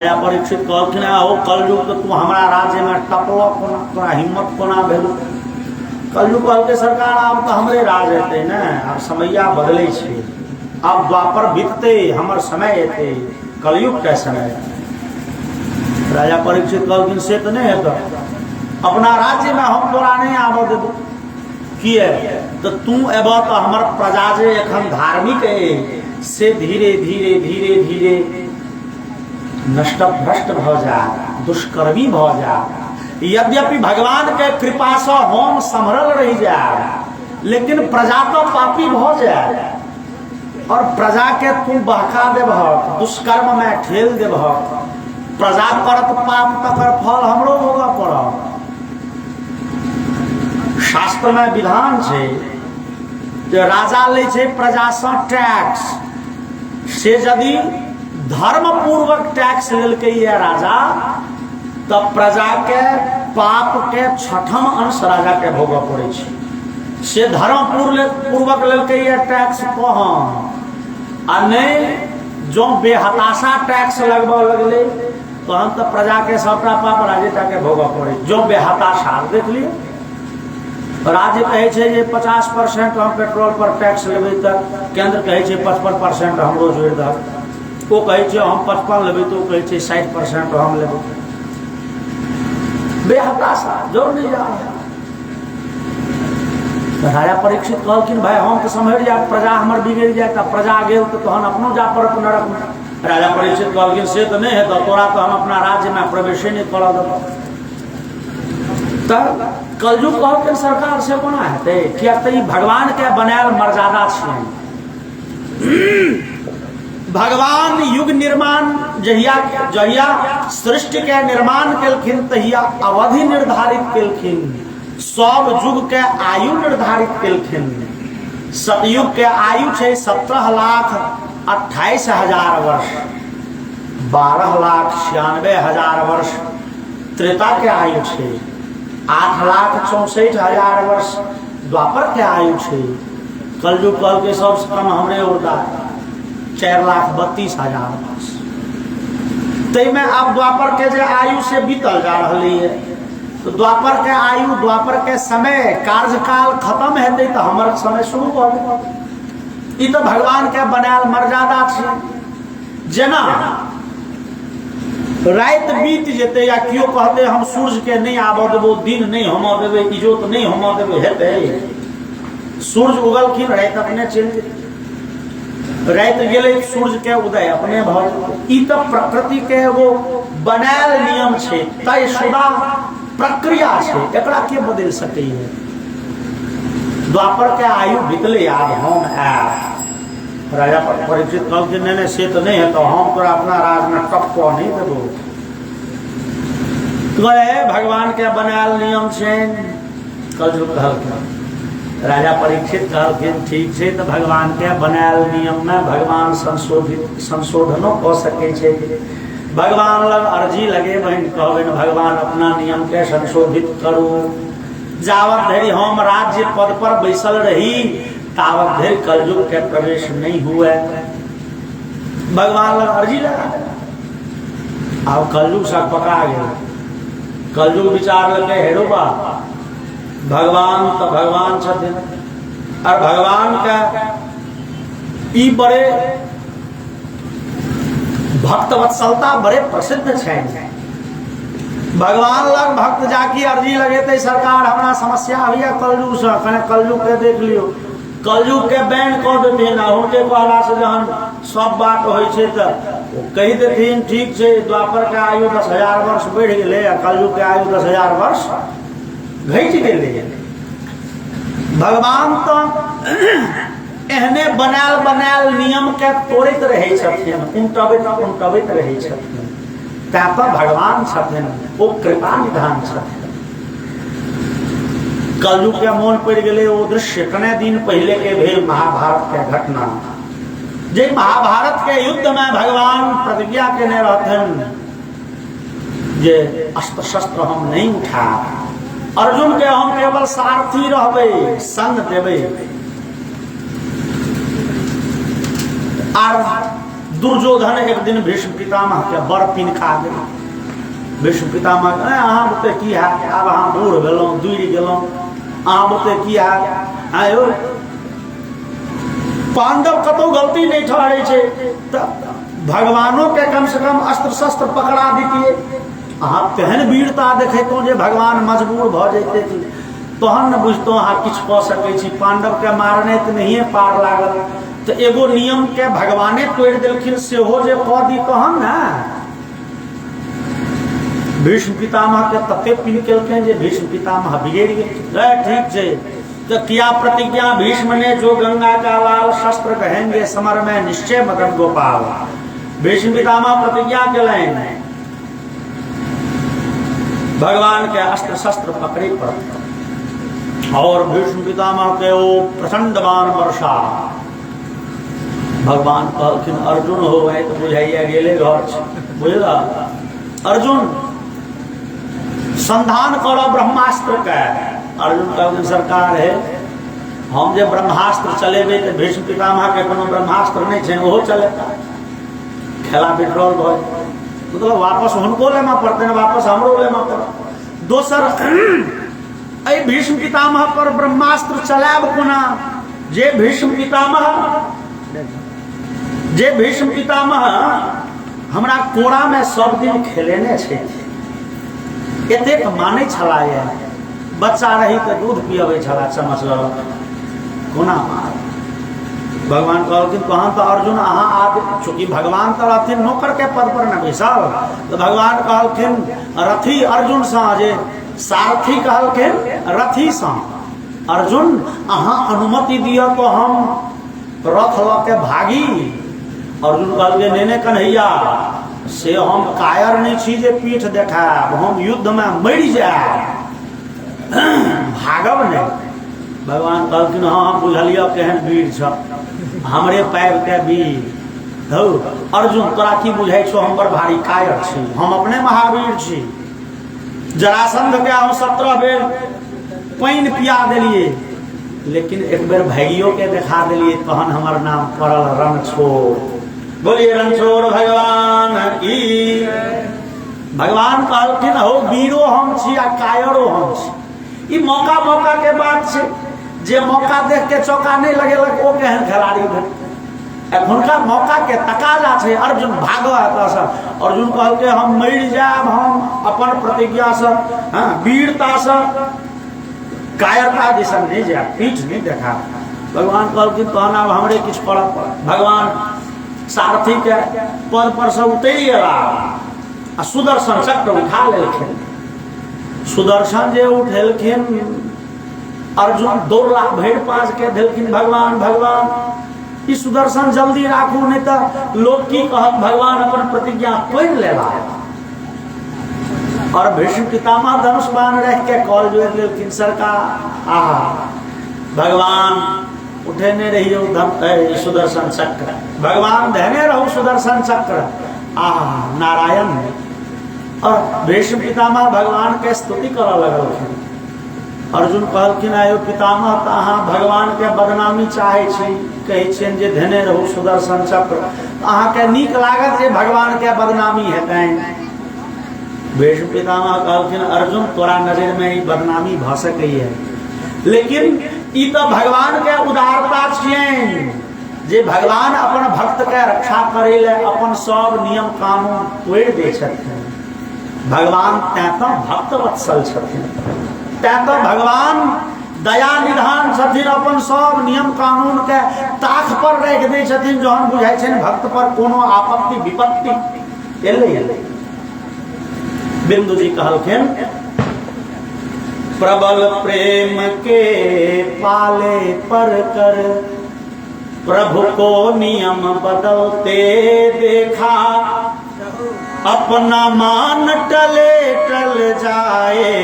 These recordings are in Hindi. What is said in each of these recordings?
परीक्षित कहलखिन हो कलयुग तो तू हमारा राज्य में टपलो कोना तोरा हिम्मत कोना भेल। कलयुग कहलके सरकार आब तो हमरे राज हेते न, अब समैया बदले छे, अब द्वापर बीतते हमर समय हेते, कलयुग के समय। राजा परीक्षित कहलखिन से तो नहीं हेतो, अपना राज्य में हम तोरा नहीं आबो देबो। किए तो तू एबो तो हमर प्रजा जे एखन धार्मिक है से धीरे धीरे धीरे धीरे नष्ट भ्रष्ट भ जा, दुष्कर्मी भ जा। यद्यपि भगवान के कृपा से हम संभरल रह जाए, लेकिन प्रजा तो पापी भ जाए और प्रजा के तू बहका देब, दुष्कर्म में ठेल देब। प्रजा करत पाप तकर फल हमरो भोगऽ पड़त। शास्त्र में विधान छे जे राजा ले छे प्रजा से टैक्स, से यदि धर्म पूर्वक टैक्स लेलकै ये राजा तब प्रजा के पाप के छठम अंश राजा के भोगऽ पड़े छै। से धर्म पूर्वक लेलकै ये टैक्स कहाँ आ नहीं जो बेहताशा टैक्स लगबऽ लगले तहन तो प्रजा के सबटा पाप राजे के भोगऽ पड़े। जो बेहताशा देख लियो, राज्य कहे छे जे 50% हम पेट्रोल पर टैक्स लेबै त केंद्र कहे छे 55% हमरो जोड़ दहक। वो कहे छे हम 55 लेबै तो कहे छे 60% हम लेबै। बेहताशा जोर नहीं जा। राजा परीक्षित कहलखिन भाई हम तो समझ जाए प्रजा हमर बिगड़ जाए, तब प्रजा गेल तो तहन अपनो जा पड़त नरक में। राजा परीक्षित कहलखिन से तो नहीं है, तो तोरा तो हम अपना राज्य में प्रवेश नहीं करऽ देबो। तब कलयुग कहलखिन सरकार से कोना हेतै, किया त भगवान के बनायल मर्यादा छियनि। भगवान युग निर्माण जहिया सृष्टि के निर्माण केलखिन तहिया अवधि निर्धारित केलखिन, सब युग के आयु निर्धारित केलखिन। सतयुग के आयु छे 17,28,000 वर्ष, 12,96,000 वर्ष त्रेता के आयु छे, 8,64,000 वर्ष द्वापर के आयु छे। कलयुग कल के सबसे कम हमरे उड़ता 4,32,000 वर्ष। तै में अब द्वापर के जे आयु से बीतल जा रही है, तो द्वापर के आयु द्वापर के समय कार्यकाल खत्म हेतै तो हमर समय शुरू भ जेतै। ई तो भगवान के बनायल मर्यादा छै। जेना रात बीत जेते या कियो कहते हम सूर्य के नहीं आबऽ देबो, दिन नहीं होमऽ देबै, इजोत नहीं होमऽ देबै, हेतै? सूर्य उगलखिन रात अपने चलि जेतै, रात गेलै सूर्य के उदय अपने भ जेतै। ई तो प्रकृति के एगो बनायल नियम छै, तयशुदा प्रक्रिया छै, एकरा के बदल सकैए। द्वापर के आयु बीतले, आब हम आयब। राजा परीक्षित कहलखिन नहीं से तो नहीं है, तो हम तोरा अपना राज में टपको नहीं देबो। कहे भगवान के बनायल नियम छै। कलयुग कहलखिन, राजा परीक्षित कहलखिन ठीक छै, तो भगवान के बनायल नियम में भगवान संशोधनो कऽ सकै छै। भगवान लग अर्जी लगे बहन कहबनि भगवान अपना नियम के संशोधित करू। जावत धरि हम राज्य पद पर बैसल रही तावत धरि कलयुग के प्रवेश नहीं हुए। भगवान लग अर्जी लगा। अब कलयुग से पकड़ा गया। कलयुग विचार लगे हेरो बा भगवान तो भगवान छथिन, और भगवान का ई बड़े भक्त वत्सलता बड़े प्रसिद्ध छै। भगवान लग भक्त जाकी अर्जी लगेते सरकार हमरा समस्या होइया कलयुग से, कने कलयुग के देख लियो, कलयुग के बैन कऽ देथिन। हुनके कहला से जहन सब बात होइ छै त कहि देथिन ठीक छै द्वापर के आयु 10,000 वर्ष बढ़ि गेलै आ कलयुग के आयु 10,000 वर्ष घटि गेलै। भगवान तो एहने बनायल नियम के तोड़ैत रहै छथिन, उनटबैत रहै छथिन। तैं पर भगवान छथिन, ओ कृपा निधान छथिन। कलयुग के मोन पड़ि गेलै ओ दृश्य कने दिन पहले के भेल महाभारत के घटना। जे महाभारत के युद्ध में भगवान प्रतिज्ञा केने रहथिन जे अस्त्र शस्त्र हम नहीं उठा, अर्जुन के हम केवल सारथी रहबै, संग देबै। और दुर्योधन एक दिन भीष्म पितामह के बड़ पिनका गेल। भीष्म पितामह अहाँ बते की है, आब अहाँ बूढ़ भेलहुँ, दूरि गेलहुँ, अहाँ बते की है, आयो पांडव कतौ गलती नहीं ठहरे छे, भगवानों के कम से कम अस्त्र शस्त्र पकड़ा दीतिए। अहाँ तेहन वीरता देखैतहुँ जे भगवान मजबूर भ जैते, तहन न बुझतहुँ अहाँ किछु कऽ सकै छी। पांडव के मारने तऽ नहिए पार लागल, तो एगो नियम के भगवाने तोड़ देलखिन, सेहो जे कऽ दी तहन ने। भीष्म पितामह के तते पिन केलखिन जे भीष्म पितामह बिगड़ गए। ठीक है, तो किया प्रतिज्ञा भीष्म ने, जो गंगा का लाल शस्त्र कहेंगे समर में निश्चय मदन गोपाल। भीष्म पितामह प्रतिज्ञा केलनि, भगवान के अस्त्र शस्त्र पकड़े पर और भीष्म पितामह के वो प्रचंड बाण वर्षा। भगवान कहलखिन अर्जुन हो गए तो बुझाइए गेले घर बुझला। अर्जुन संधान करो ब्रह्मास्त्र का। अर्जुन कहलखिन सरकार है, हम जे ब्रह्मास्त्र चलेबे तो भीष्म पितामह के कोनो ब्रह्मास्त्र नहीं छै, ओहो चलेता। खेला विड्रॉल भ मतलब वापस हुनको लेमा पड़ते हैं, वापस हमरो लेमा पड़त। दोसर अय भीष्म पितामह पर ब्रह्मास्त्र चलाब कोना, जे भीष्म पितामह हमरा कोरा में सब दिन खेलेने छे, एतेक माने छला। ये बच्चा रही तो दूध पियाबे छला, चमच ल कोना मार। भगवान कहलखिन कहाँ तो अर्जुन अहाँ आदि, चूंकि भगवान तो रहथिन नौकर के पद पर न बैसल, तो भगवान कहलखिन रथी अर्जुन सा, जे सारथी कहलखिन रथी सा, अर्जुन अहाँ अनुमति दियो तो हम रथ ल के भागी। अर्जुन कहलखिन नेने कन्हैया, से हम कायर नहीं छी जे पीठ देखाब, हम युद्ध में मरि जायब, भागब नहीं। भगवान कहलखिन हाँ बुझलियो केहन वीर छ, हमरे पैर के वीर हौ। अर्जुन तोरा की बुझाइ छौ, हम बड़ भारी कायर छी, हम अपने महावीर छी। जरासंध के हम 17 बेर पानि पिया देलिए, लेकिन एक बेर भाइयों के देखा देलिए, तहन हमर नाम पड़ल रणछोड़। बोलिए रणछोड़ भगवान की। भगवान कहलखिन हो वीरो हम छी आ कायरो हम छी। ई मौका मौका के बात छै, जे मौका देख के चौका नहीं लगेलक ओ केहन खिलाड़ी भेल। एखुनका मौका के तकाजा छै, अर्जुन भागो एतसँ। अर्जुन कहलकै हम मरि जायब, हम अपन प्रतिज्ञा से वीरता से कायरता दिसन नहीं जायब, पीठ नहीं देखा। भगवान कहलखिन तहन आब हमरे किछु करऽ पड़त। भगवान सारथी के पद पर से उतरि गेला आ सुदर्शन चक्र उठा लेलखिन। सुदर्शन जे उठेलखिन, अर्जुन दौड़ला भरि पाँच के देलखिन भगवान भगवान ई सुदर्शन जल्दी राखू, नहीं तो लोग की कहत। भगवान अपन प्रतिज्ञा तोड़ लेला और भीष्म पितामह धनुष बाण रख के कॉल जोड़ लेलखिन सरकार। आहा भगवान उठेने रहिए सुदर्शन चक्र, भगवान धने रहू सुदर्शन चक्र। आहा नारायण। और भीष्म पितामह भगवान के स्तुति करऽ लगलखिन। अर्जुन कहलखिन आयो पितामह, तो अहाँ भगवान के बदनामी चाहे छी, कहै छियनि जे धने रहू सुदर्शन चक्र, अहाँ के नीक लागत जे भगवान के बदनामी हेतनि। भीष्म पितामह कहलखिन अर्जुन तोरा नजर में ई बदनामी भ सकैए, लेकिन ई तो भगवान के उदारता छियनि जे भगवान अपन भक्त के रक्षा करे ले अपन सब नियम कानून तोड़ दै छथिन। भगवान तैं तो भक्त वत्सल छथिन, तैं तो भगवान दया निधान छथिन, अपन सब नियम कानून के ताख पर रख दै छथिन। जहन बुझाइ छनि भक्त पर कोनो आपत्ति विपत्ति एलै, बिंदु जी कहलखिन प्रबल प्रेम के पाले पर कर प्रभु को नियम बदलते देखा, अपना मान टले टल जाए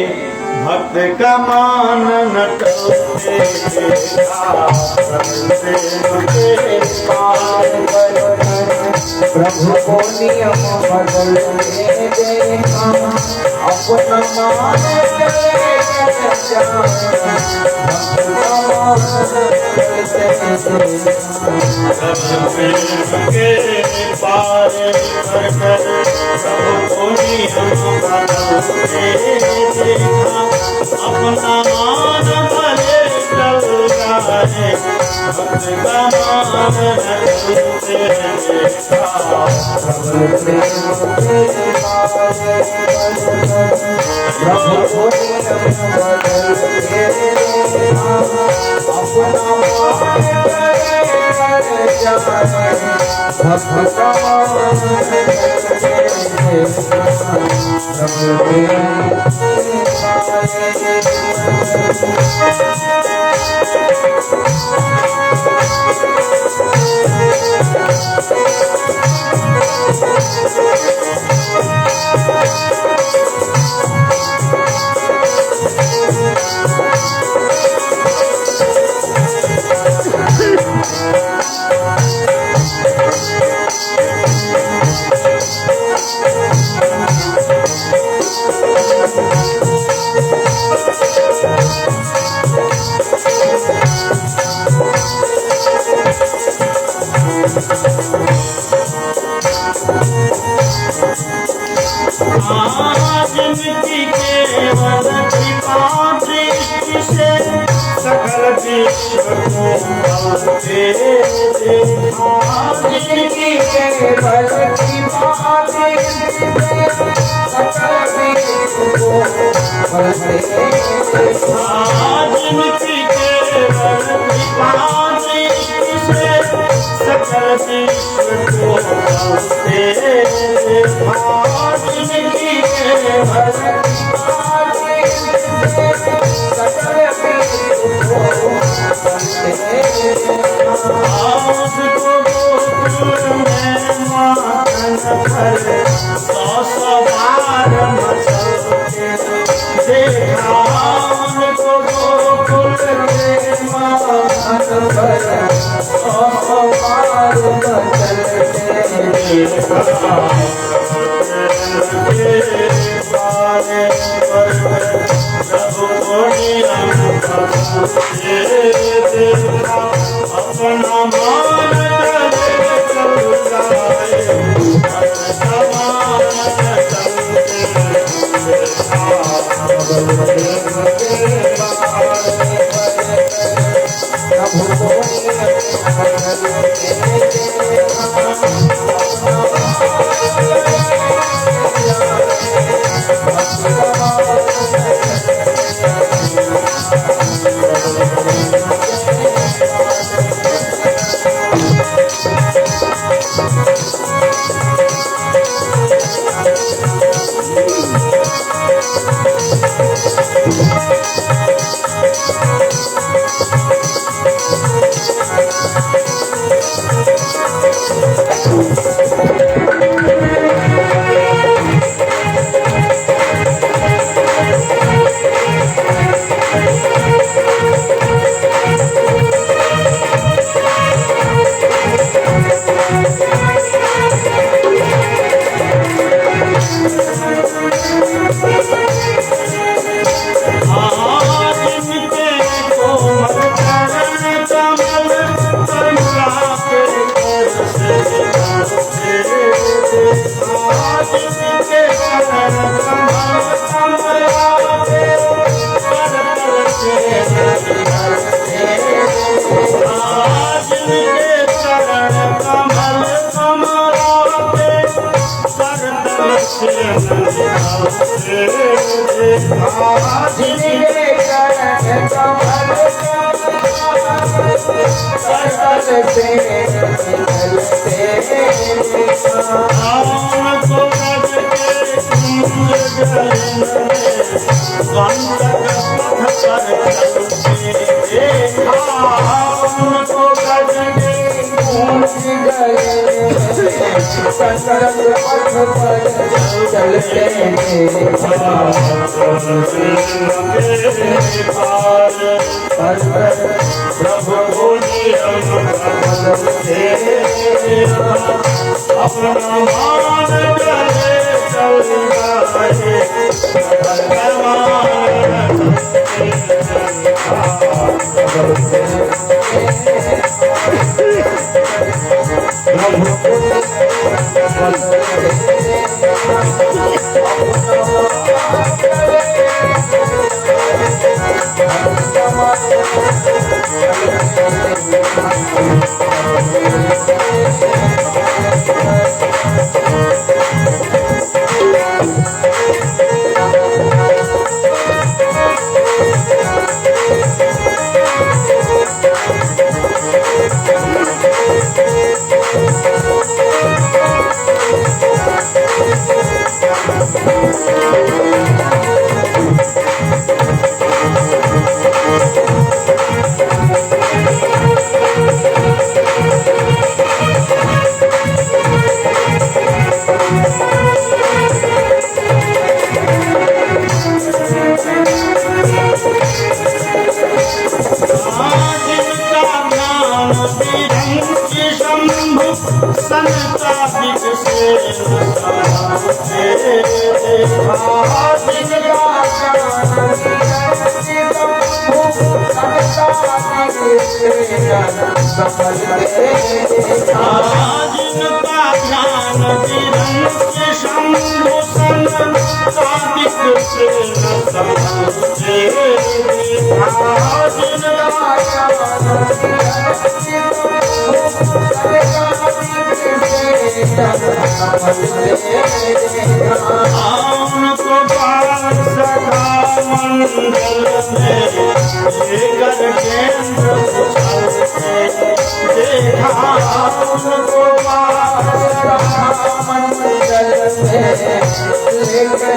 भक्त का मान न टले देखा। प्रभु को नियम बदलते देखा अपना मान के पारे कर प्रभु को नियम बदलते देखा अपना मान भले चल जाए भक्त का मान बदलते देखा प्रभु को नियम बदलते अपना मान जिनकी केवल कृपा दृष्टि से सकल विश्व को पालते देखा जिनकी केवल कृपा दृष्टि से सकल विश्व को पालते देखा जिनकी केवल कृपा दृष्टि से सकल विश्व को पालते देखा जिनकी केवल कृपा दृष्टि से सकल विश्व को पालते उसको गोकुल में माखन भर 100 बार मचलते देखा उनको गोकुल में माखन भर 100 बार मचलते देखा प्रभु को नियम बदलते देखा अपना मान चल जाए अपना मान चलते प्रभु को नियम बदलते प्रभु अपना मान करे चल जाए जिनका ध्यान निरंतर शंभु सन साधिक से न समझे उनको बाल सखा मंडल में लेकर केंद्र देखा उनको बाल सखा मंडल में लेकर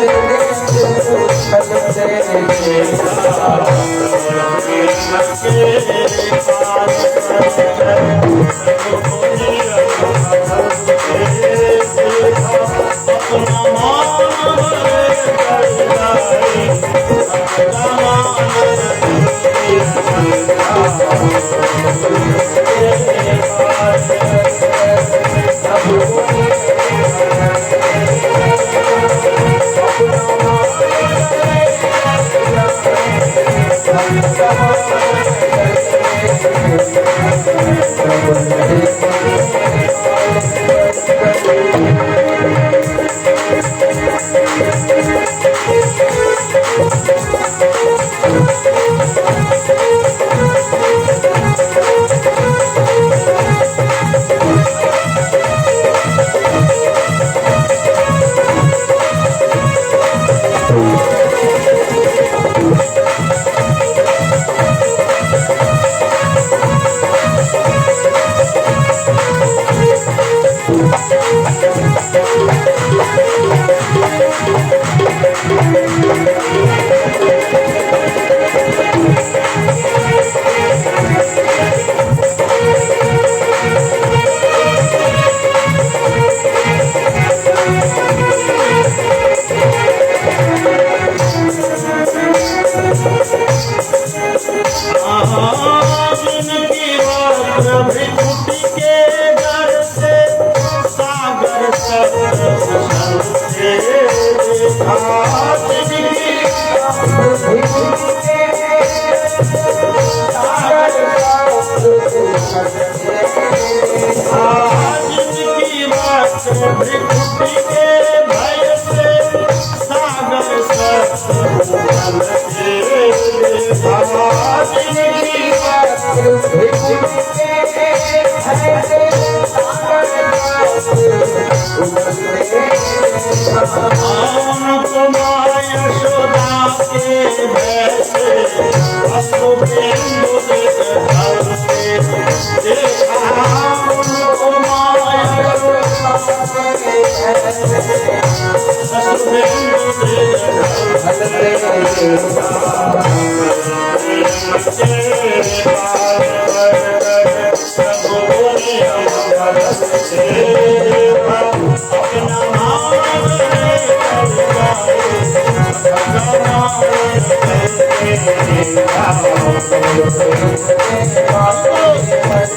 Thank you.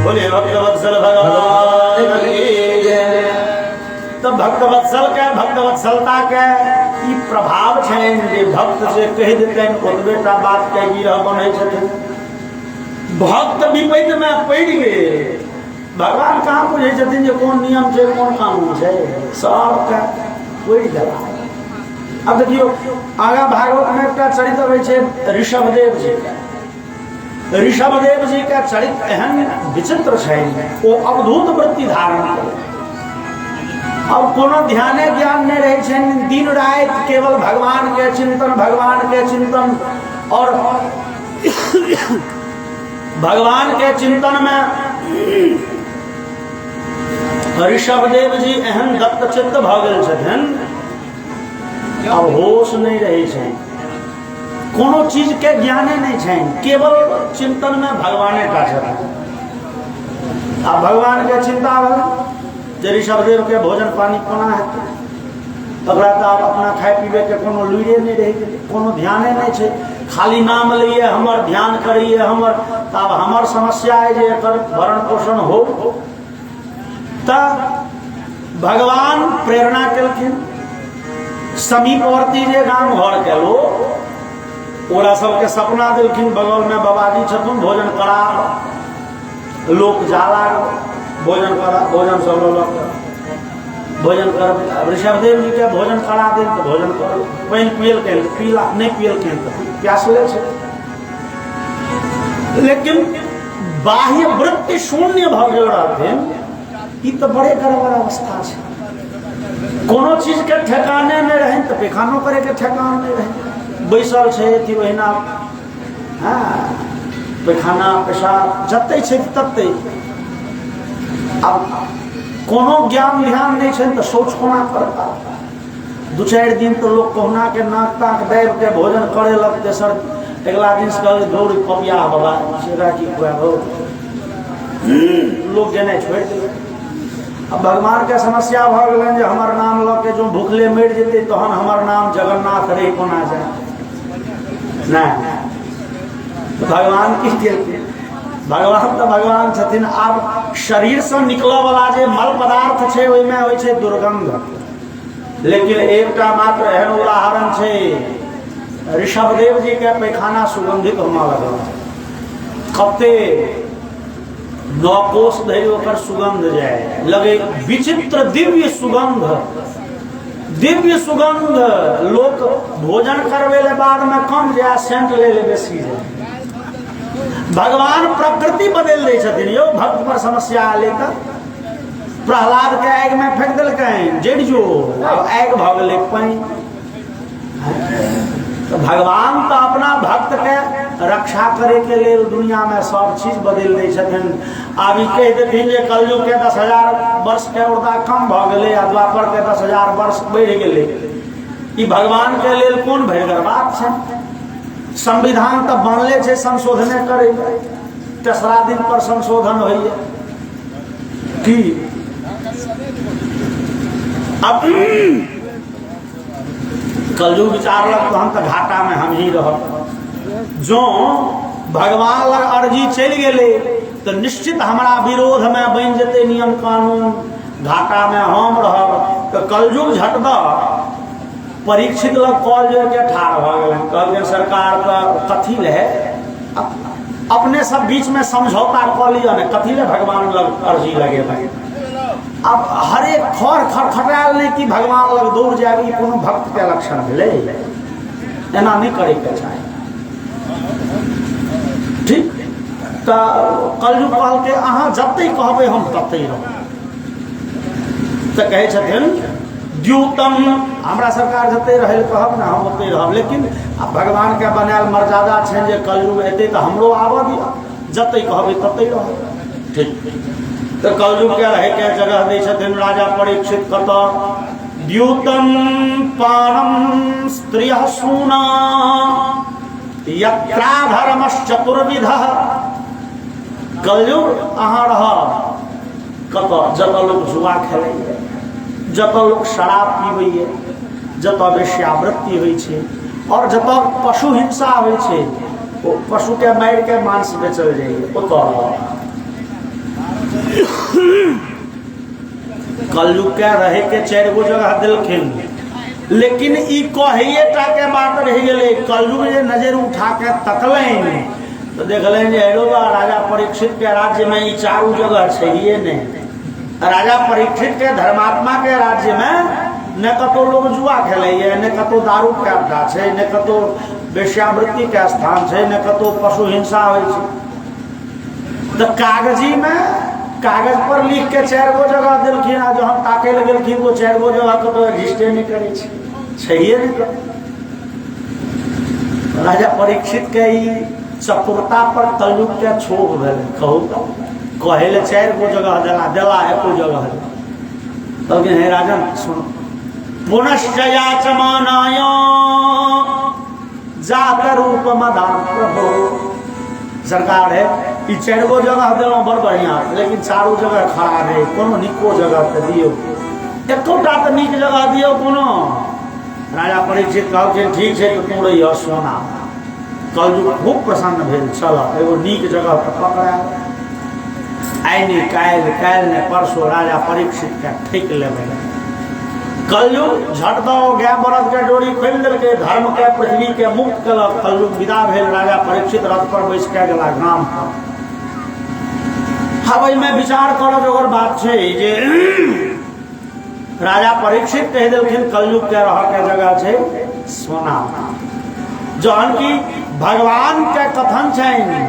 बोले भक्तवत्सल भगवान की जय। तो भक्तवत्सल के भक्तवत्सलता के ई प्रभाव छनि जे भक्त से कह देतनि ओतबेटा बात के गिरह बनै छथिन। भक्त विपैत में पड़ गेल, भगवान कहाँ बुझे छथिन जे कोन नियम छै कोन कानून छै, सबके पड़ गेला। अब देखियो आगा भागवत में एक चरित्र अबै छै ऋषभदेव जी के। ऋषभदेव जी का चरित्र एहन विचित्र है, वो अवधूत वृत्ति धारण करे। अब कोनो ध्याने ज्ञान नहीं रहे छन, दिन रात केवल भगवान के चिंतन, भगवान के चिंतन, और भगवान के चिंतन में ऋषभदेव जी एहन दत्तचित्त भ गेल छथिन, अब होश नहीं रहे छन, कोनो चीज के ज्ञाने नहीं है, केवल चिंतन में भगवाने का छथिन। अब भगवान के चिंता भल जे ऋषभदेव के भोजन पानी कोना है, तकरा तो आप अपना खाए पीबे के कोनो लुइरे नहीं रह गेल, कोनो ध्याने नहीं छै, खाली नाम लिए हमर ध्यान करिए हमर। तब हमर समस्या है जे एकर भरण पोषण हो। तब भगवान प्रेरणा केलखिन, समीपवर्ती जे गाम घर के लोग ओरा सबके सपना दिलखिन, बगल में बाबाजी छथुन, भोजन करा, लोक जाला भोजन करा, भोजन सब लोग भोजन कर। ऋषभदेव जी के भोजन करा दे तो भोजन करो, पानी पियल के पीला नहीं पियल के तो प्यासले छे। लेकिन बाह्य वृत्ति शून्य भ गेल रहथिन, ई तो बड़े गड़बड़ अवस्था छे। कोनो चीज के ठेकाने नहीं रहे तो पैखानो करे के ठेकान नहीं रहे, बैसल छे थी ओहिना, हाँ पैखाना पेशाब जते छे तते। अब कोनो ज्ञान ध्यान नहीं छे तो शौच कोना करता। दू चार दिन तो लोग कोहना के नाक ताक दाबि के भोजन करे लग, तेसर अगला दिन से कहल दौड़ पपिया बाबा सेरा की खुआबो, लोग जेने छोड़ दिले। अब भगवान के समस्या भ गेलन जे हमर नाम ल के जो भूखले मर जेते तहन हमर नाम जगन्नाथ रे कोना जाए नहीं। तो भगवान की केलके, भगवान तो भगवान छथिन। आब शरीर से निकलऽ वाला जे मल पदार्थ छे ओइमे होइ छे दुर्गंध, लेकिन एकटा मात्र एहन उदाहरण छे, ऋषभदेव जी के पैखाना सुगंधित होमा लगल, कते 9 कोस धरि ओकर सुगंध जाए लगे, विचित्र दिव्य सुगंध, दिव्य सुगंध। लोक भोजन करवे ले बाद में कम जाए, सेंट ले ले बेसी जाए। भगवान प्रकृति बदल दे छथिन यो, भक्त पर समस्या आले त प्रहलाद के आग में फेंक दिलकैन, जड़ जो आग भ गेलै पानि। तो भगवान तो अपना भक्त के रक्षा करे के लिए दुनिया में सब चीज बदल दे छथिन। आब ई कह देथिन जे कलयुग के 10,000 वर्ष के उर्दा कम भ गेलै आ द्वापर के 10,000 वर्ष बढ़ गेलै, ई भगवान के लेल कोन भयंकर बात छै। संविधान तो बनले छे संशोधने करे, तेसरा दिन पर संशोधन होइए की। अब कलयुग विचारलक तो हम तो घाटा में हम ही रह, जो भगवान लग अर्जी चल गेले तो निश्चित हमारा विरोध में बन जेते नियम कानून, घाटा में हम रह। तो कलयुग झटदा परीक्षित लग कॉल जो के ठाड़ भ गेल, कहल सरकार का कथी ले अपने सब बीच में समझौता क लिया ने, कथी ले भगवान लग अर्जी लगे भाई। अब हर एक खर खटखटायल नहीं कि भगवान लग दौड़ जाए, कोनो भक्त के लक्षण भेले, एना नहीं करे के चाहे। ठीक तो कलयुग कहल के अहाँ जते कहबे हम तते रह। तो कहे छथिन द्यूतम, हमरा सरकार जते रहे कहब ना हम ओते रहब, लेकिन अब भगवान के बनायल मर्यादा छै जे कलयुग एते तो हमरो आबऽ दिया। जतई कहबे ततई रहब। ठीक तो कलयुग के रहे के जगह दै छथिन राजा परीक्षित कत द्यूतम पानम स्त्रियः सूना यत्रा धर्मश्चतुर्विधः। कलयुग अहाँ रहब कत जत लोग जुआ खेलैए, जत लोग शराब पीबैए, जत वेश्यावृत्ति होइ छै और जत पशु हिंसा होइ छै, ओ पशु के मारि के मांस बेचल जाइए ओतऽ। कलयुग के रहे के 4 गो जगह देलखिन, लेकिन ई कहिए टा के बात रह गेलै। कलयुग जे नजर उठा के तकलनि तो देखलनि जे राजा परीक्षित के राज्य में ई 4 जगह छैहे नहीं। राजा परीक्षित के धर्मात्मा के राज्य में न कतो लोग जुआ खेलैए, न कतो दारू के अड्डा छै, न कतो वेश्यावृत्ति के स्थान छै, न कतो पशु हिंसा होइ छै। तो कागजी में कागज पर लिख के 4 गो जगह देलखिन, आ जो हम ताके लगे गेलखिन वो 4 गो जगह कतो एग्जिस्टे नहीं करे छैहे नहीं। राजा परीक्षित के ई चतुरता पर कलयुग के छोप भेलै। कहू कहे ले 4 गो जगह देला एको जगह तब हे राजन सुनो पुनश्च याचमानाय जात रूप मदान प्रभु। सरकार है ई 4 गो जगह देलो बड़ बढ़िया, लेकिन 4 जगह खराब है, कोनो निको जगह पे दियो, एकोटा तो निक जगह दियो कोनो। राजा परीक्षित कहलखिन ठीक है तो तू रही सोना। कलयुग खूब प्रसन्न भेल, चल एगो नीक जगह पर पकड़ा। आइनी काल्हि ने परसों राजा परीक्षित के ठीक लेबै। कलयुग झट दो गाय बरद के डोरी खोलि देलकै, धर्म के पृथ्वी के मुक्त कलक। कलयुग विदा भेल, राजा परीक्षित रथ पर बैस के गेला ग्राम पर। अब एहिमे विचार करऽ जोगर बात छै जे राजा परीक्षित कह देलखिन कलयुग के रह के जगह छै सोना। जहन की भगवान के कथन छनि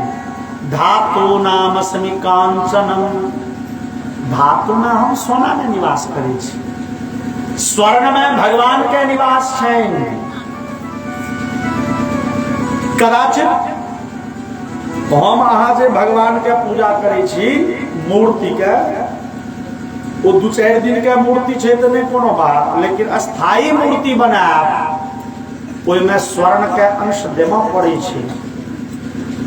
धातु नाम अस्मि कांचनम, धातु में हम सोना में निवास करै छी, स्वर्ण में भगवान के निवास छनि। कदाचित हम अहाँ जे भगवान के पूजा करै छी मूर्ति के, वो 2-4 दिन के मूर्ति छै तो नहीं कोनो बात, लेकिन स्थायी मूर्ति बनायब ओहिमे स्वर्ण के अंश देबऽ पड़ै छै।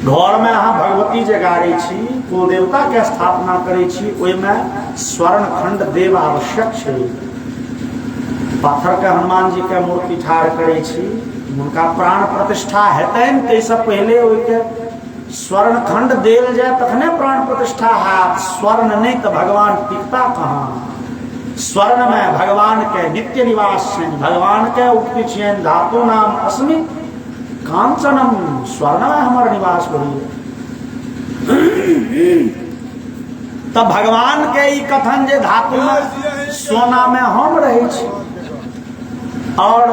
घर में अहाँ भगवती जे गाड़ै छी, कुल देवता के स्थापना करै छी, ओहिमे स्वर्ण खंड देव आवश्यक छै। पाथर के हनुमान जी के मूर्ति ठाढ़ करै छी, हुनका प्राण प्रतिष्ठा हेतनि ताहिसँ पहिले ओहिके स्वर्ण खंड देल जाए तखने प्राण प्रतिष्ठा हैत। स्वर्ण नहीं तो भगवान टिकता कहाँ। स्वर्ण में भगवान के नित्य निवास छनि, भगवान के उक्ति छियनि धातु नाम अस्मि कांचनम, स्वर्ण में हमार निवास होइए। तब भगवान के ई कथन जे धातु में सोना में हम रहे छी, और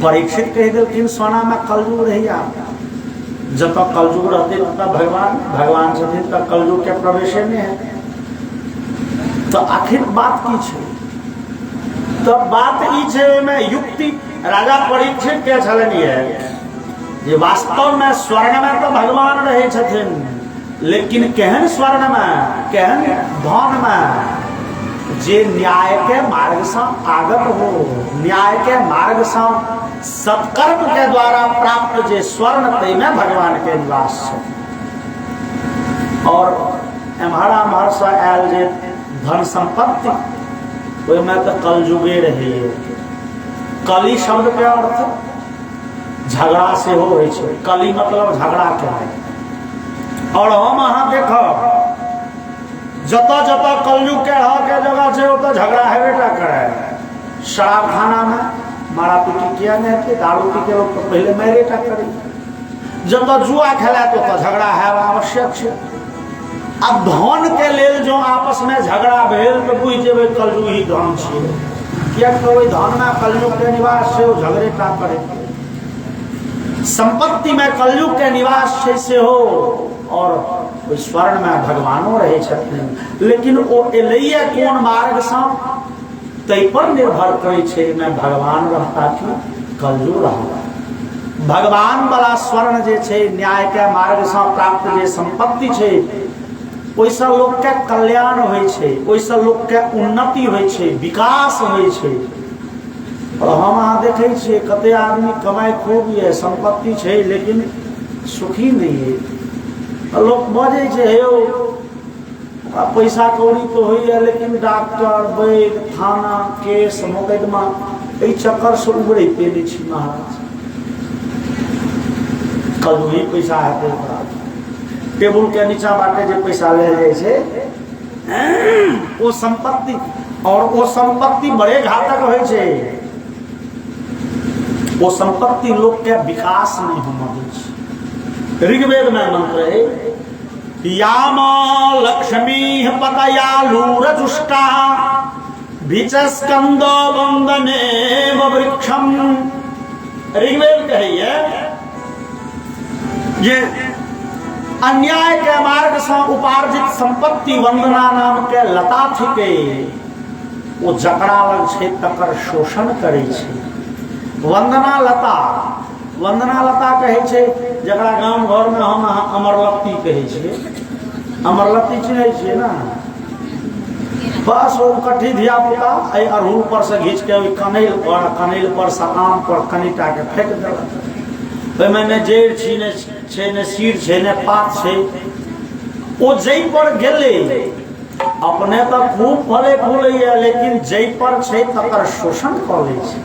परीक्षित कह देलखिन सोना में कलयुग रहिया। जब तक कलयुग रहते तब भगवान छथिन तब कलयुग के प्रवेश नहीं है। तो आखिर बात की छै? तो बात ई छै में युक्ति राजा परीक्षित के छलनि ये वास्तव में स्वर्ण में तो भगवान रहे छथिन, लेकिन केहन स्वर्ण में, केहन धन में जे न्याय के मार्ग से आगत हो, न्याय के मार्ग से सत्कर्म के द्वारा प्राप्त जे स्वर्ण तै में भगवान के निवास है। और एम्हर से आयल जे धन संपत्ति ओहिमे तो कलयुगे रहे। कली शब्द के अर्थ झगड़ा से हो छै, कली मतलब झगड़ा के। और हम अहाँ देखब जत जत कलयुग के रह के जगह छै ओत झगड़ा हेबेटा करे। शराब खाना में मारा पीटी किया नहीं हेतै, दारू पी के लोग तो पहले मारेटा करे। जत जुआ खेला तो झगड़ा है आवश्यक छै। अब धन के लेल जो आपस में झगड़ा भेल तो बुझ जेबै कलयुग ही धन छियै, कियाकि ओहि धन में कलयुग के निवास छै, झगड़ेटा करे। संपत्ति में कलयुग के निवास छै से हो, और स्वर्ण में भगवानो रहे छथिन, लेकिन ओ एलैया कोन मार्ग से तै पर निर्भर करे छै में भगवान रहता कि कलयुग रहता। भगवान वाला स्वर्ण जे छै न्याय के मार्ग से प्राप्त जे संपत्ति छै ओइसे लोक के कल्याण होइ छै, ओइसे लोक के उन्नति होइ छै, विकास होइ छै। और हम अहाँ देखे छियै कते आदमी कमाई खूब ये, संपत्ति छै लेकिन सुखी नहीं है। लोग बजे छै हे पैसा कौड़ी तो होइए लेकिन डॉक्टर, वैद्य, थाना, केस, मुकदमा एहि चक्कर से उबरते नहीं छी महाराज। कल ही पैसा हेतै टेबुल के नीचा बाटे जे पैसा ले जाए छै वो संपत्ति, और वो संपत्ति बड़े घातक होइ छै। वो संपत्ति लोग के विकास नहीं होने दै छै। ऋग्वेद में मंत्र है याम लक्ष्मी पतयालूरजुष्टा भिचस्कंदो वंदने वृक्षम। ऋग्वेद कहिए ये अन्याय के मार्ग से उपार्जित संपत्ति वंदना नाम के लता थिके वो जकड़ा लग छै तकर शोषण करे छै। वंदना लता, वंदना लता कहे छे जकरा गांव घर में हम अमरलत्ती कहे छे। अमरलत्ती चिन्है छियै ना, बस वो कठी धिया पुता एहि अड़हुल पर से घींच के कनैल पर से आम पर कनिटा के फेंक देलक। ओहिमे ने जड़ि छै ने सिर छै ने पात छै। ओ जै पर गेले अपने तो खूब फले फूलैया लेकिन जै पर छै तकर शोषण कऽ लै छै।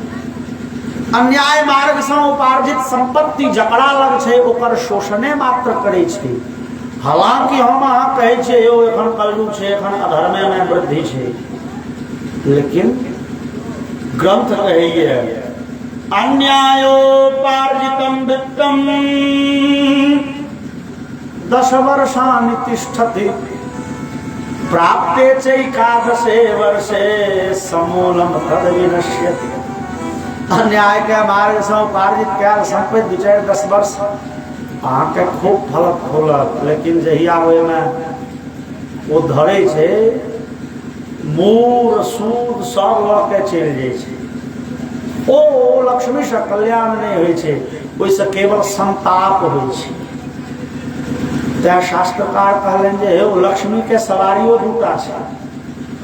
अन्याय मार्ग से उपार्जित संपत्ति जकड़ा लग छै ओकर शोषणे मात्र करे छै। हालांकि हम अहाँ कहै छियै यौ एखन कलयुग छै, एखन अधर्मे में वृद्धि छै, लेकिन ग्रंथ कहैये अन्यायोपार्जितम वित्तम 10 वर्षाणि तिष्ठति प्राप्ते चैकादशे वर्षे समूलम तद विनश्यति। अन्याय के मार्ग से उपार्जित कैल संपत्ति 10 वर्ष अहाँके खूब फलक फूलक, लेकिन जहिया ओहिमे वो धरे छै मूर सूद सब लऽ के चलि जाइ छै। ओ लक्ष्मी से कल्याण नहीं होइ छै, ओहिसे केवल संताप होइ छै। तैं शास्त्रकार कहलनि जे हे लक्ष्मी के सवारियो दूटा छै।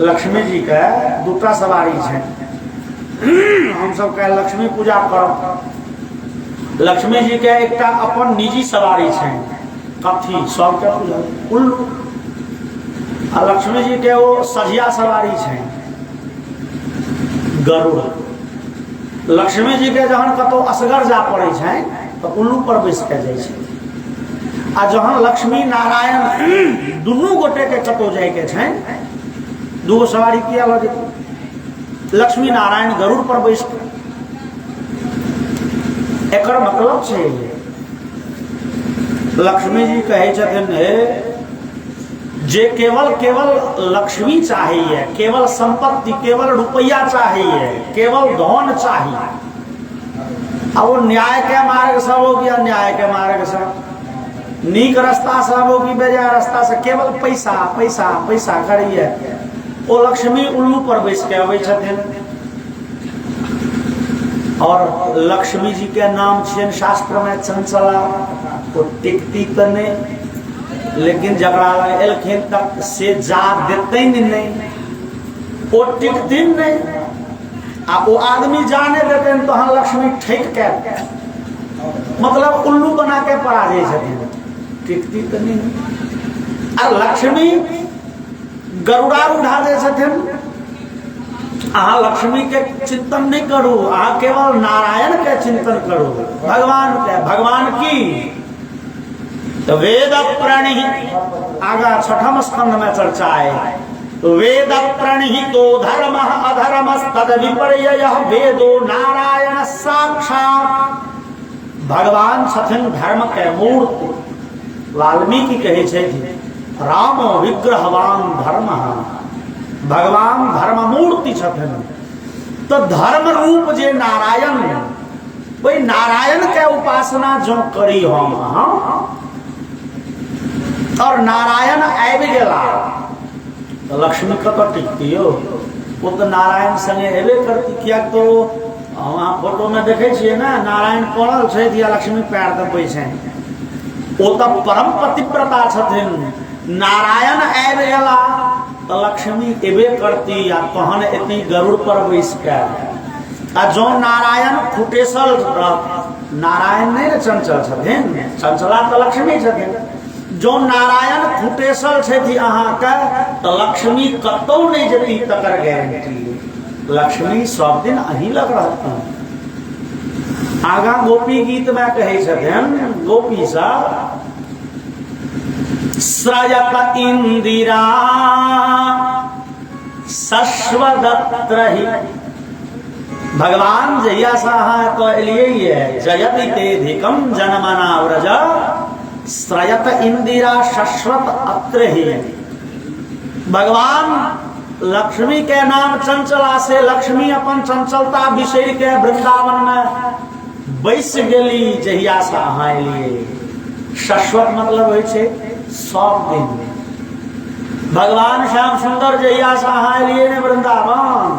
लक्ष्मी जी के दूटा सवारी छै। हम सब के लक्ष्मी पूजा करब, लक्ष्मी जी के एकटा अपन निजी सवारी छै कथी सबके पूजा उल्लू, आ लक्ष्मी जी के वो सझिया सवारी छै गरुड़। लक्ष्मी जी के जहन कतौ असगर जा पड़े छै तो उल्लू पर बैस के जाइ छै, आ जहन लक्ष्मी नारायण दुनू गोटे के कतौ जाय के छै दूगो सवारी किया लऽ जेतै। लक्ष्मी नारायण गरुड़ पर बैस के, एकर मतलब छै लक्ष्मी जी कहे छथिन जे केवल लक्ष्मी चाहिए, केवल संपत्ति, केवल रुपया चाहिए, केवल धन चाहिए। अब वो न्याय के मार्ग से हो कि अन्याय के मार्ग से, नीक रास्ता से हो कि बेजाय रास्ता से, केवल पैसा पैसा पैसा करिए। वो लक्ष्मी उल्लू पर बैस के अबै छथिन। और लक्ष्मी जी के नाम छियन शास्त्र में चंचला, वो टिकती तो नहीं, लेकिन जकरा एलखिन तक से जा देते नहीं, वो टिकती नहीं। आ वो आदमी जाने देते तो हाँ लक्ष्मी ठेक के मतलब उल्लू बना के पड़ा जाए छथिन, टिकती तो नहीं। और लक्ष्मी गरुड़ा उठा दे छथिन। अहाँ लक्ष्मी के चिंतन नहीं करू, अहाँ केवल नारायण के चिंतन करू, भगवान के, भगवान की। तो वेद प्रणिहित आगा 6ठम स्कंध में चर्चा है। वेद प्रणिहितो धर्म अधर्म तद विपर्यय वेदो नारायण साक्षात। भगवान छथिन धर्म के मूर्ति। वाल्मीकि कहे छै राम विग्रहवान धर्म, भगवान धर्म मूर्ति छथिन। तो धर्म रूप जे नारायण, वही नारायण के उपासना जो करी हम और नारायण आबि गेला तो लक्ष्मी कत टिकती हो, वो तो नारायण संगे हेबे करती। किया तो वहाँ फोटो में देखे छियै ना, नारायण पड़ल छै या लक्ष्मी पैर दबे छै। ओ तऽ परम पतिव्रता छथिन। नारायण आबि गेला तऽ लक्ष्मी एबे करती आ तहन एती गरुड़ पर बैस के। आ जो नारायण फुटेसल, नारायण नहीं ने चंचल छथिन, चंचला तऽ लक्ष्मी छथिन। जो नारायण फुटेसल छथि अहाँके तऽ लक्ष्मी कतौ नहीं जेती तकर गारंटी। लक्ष्मी सब दिन अही लग रहती। आगा गोपी गीत में कहे छथिन गोपी सा, स्रजत इंदिरा शश्वदत्रहि। भगवान जहिया सा तो एलिए जयति तेधिकम जनमना व्रज, स्रजत इंदिरा शश्वत अत्र ही। भगवान लक्ष्मी के नाम चंचला से लक्ष्मी अपन चंचलता बिसर के वृंदावन में बैस गेली जहिया से अहाँ एलिए। शश्वत मतलब होइ छै सब दिन। भगवान श्याम सुंदर जहिया से अहाँ एलिए ने वृंदावन,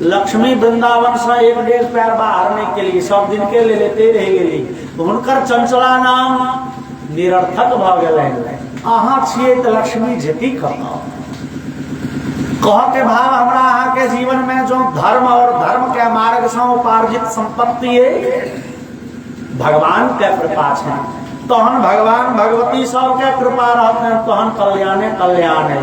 लक्ष्मी वृंदावन से एक डेढ़ पैर बाहर नहीं के लिए सब दिन के ले लेते रह गेली। हुनकर चंचला नाम निरर्थक भ गेलै। अहाँ छियै तऽ लक्ष्मी जेती कतौ। कह के भाव हमरा अहाँ के जीवन में जो धर्म और धर्म के मार्ग से उपार्जित संपत्ति है भगवान के कृपा है। तहन भगवान भगवती सब के कृपा रहते तहन कल्याणे कल्याण है।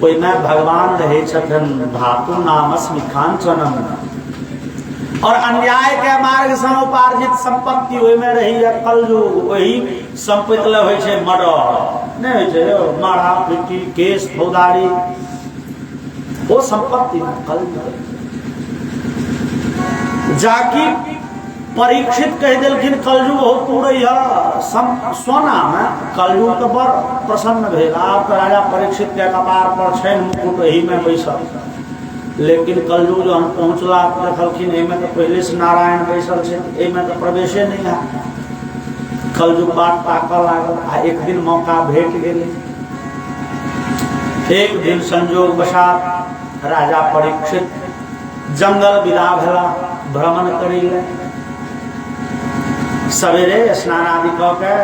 कोई में भगवान रहे छथन धातु नामस्मि कांचनम। और अन्याय के मार्ग से उपार्जित संपत्ति ओहि में रही है कलयुग। वही संपत्ति ले होय छै मर्डर नहीं होय छै, मारा पीटी केस फौजदारी, वो संपत्ति कलयुग। जाकी परीक्षित कह दिलखिन कलयुग हो पूरे सोना में। कलयुग तो बड़ प्रसन्न भेल। आब तो राजा परीक्षित के कपार पर छनि मुकुट एही में बैसल। लेकिन कलयुग जो हम पहुंचला देखलखिन एहिमे तो पहले से नारायण बैसल छै, एहिमे तो प्रवेशे नहीं है। कलयुग बाट ताकऽ लागल आ एक दिन मौका भेट गेलै। एक दिन संजोग वशात राजा परीक्षित जंगल विदा भेला भ्रमण करै ले। सवेरे स्नान आदि कऽ के